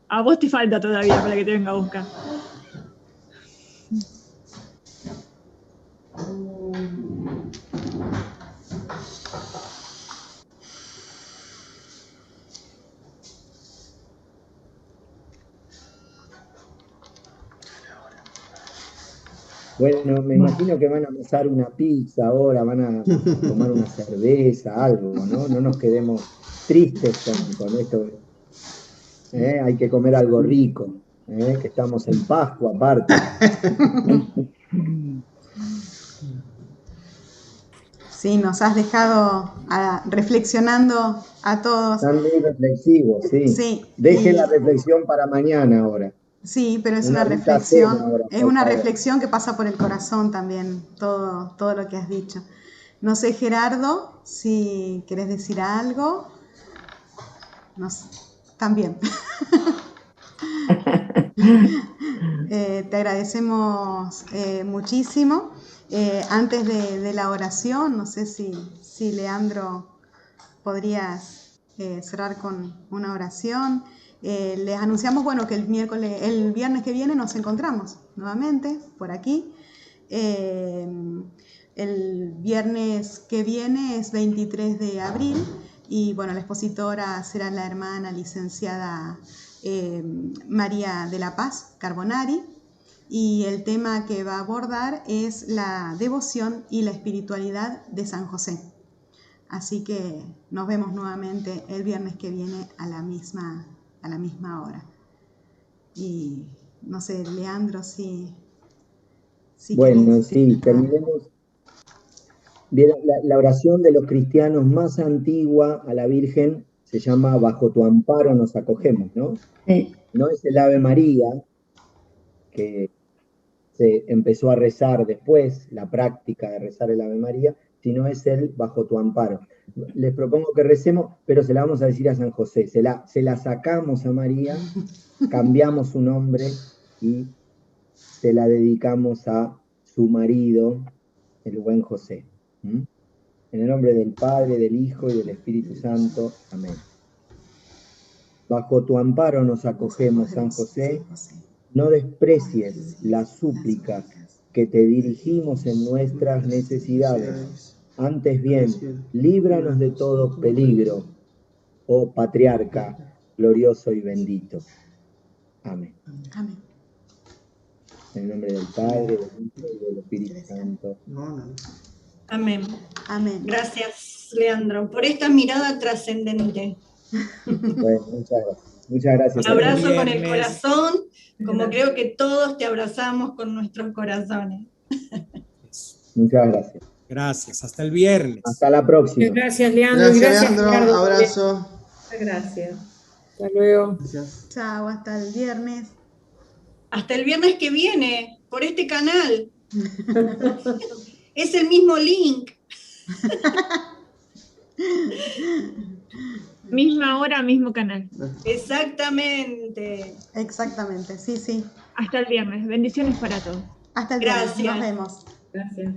A vos te falta todavía para que te venga a buscar. Bueno, me imagino que van a amasar una pizza ahora, van a tomar una cerveza, algo, ¿no? No nos quedemos tristes con esto. Hay que comer algo rico, que estamos en Pascua aparte. Sí, nos has dejado reflexionando a todos. Están muy reflexivos, sí. Sí. Deje la reflexión para mañana ahora. Sí, pero es una reflexión, es una reflexión que pasa por el corazón también, todo lo que has dicho. No sé, Gerardo, si querés decir algo. No sé, también. Te agradecemos muchísimo. Antes de la oración, no sé si Leandro podrías cerrar con una oración. Les anunciamos, bueno, que el viernes que viene nos encontramos nuevamente por aquí. El viernes que viene es 23 de abril y, bueno, la expositora será la hermana licenciada María de la Paz Carbonari, y el tema que va a abordar es la devoción y la espiritualidad de San José. Así que nos vemos nuevamente el viernes que viene a la misma hora. Y no sé, Leandro, si bueno, querés sí, cerrar. terminemos. Bien, la oración de los cristianos más antigua a la Virgen se llama Bajo tu amparo nos acogemos, ¿no? Sí. No es el Ave María, que se empezó a rezar después, la práctica de rezar el Ave María, sino es el Bajo tu amparo. Les propongo que recemos, pero se la vamos a decir a San José, se la sacamos a María, cambiamos su nombre y se la dedicamos a su marido, el buen José. ¿Mm? En el nombre del Padre, del Hijo y del Espíritu Santo. Amén. Bajo tu amparo nos acogemos, San José. No desprecies las súplicas que te dirigimos en nuestras necesidades. Antes bien, líbranos de todo peligro, oh Patriarca, glorioso y bendito. Amén. Amén. En el nombre del Padre, del Hijo y del Espíritu Santo. Amén. Amén. Gracias, Leandro, por esta mirada trascendente. Bueno, muchas gracias. Un abrazo con el Viernes. corazón, como creo que todos te abrazamos con nuestros corazones. Muchas gracias. Gracias, hasta el viernes. Hasta la próxima. Gracias, Leandro. y Gracias, gracias, Leandro. Ricardo. Abrazo. Gracias. Hasta luego. Gracias. Chao, hasta el viernes. Hasta el viernes que viene, por este canal. Es el mismo link. Misma hora, mismo canal. Exactamente. Exactamente, sí. Hasta el viernes. Bendiciones para todos. Hasta el viernes. Gracias. Nos vemos. Gracias.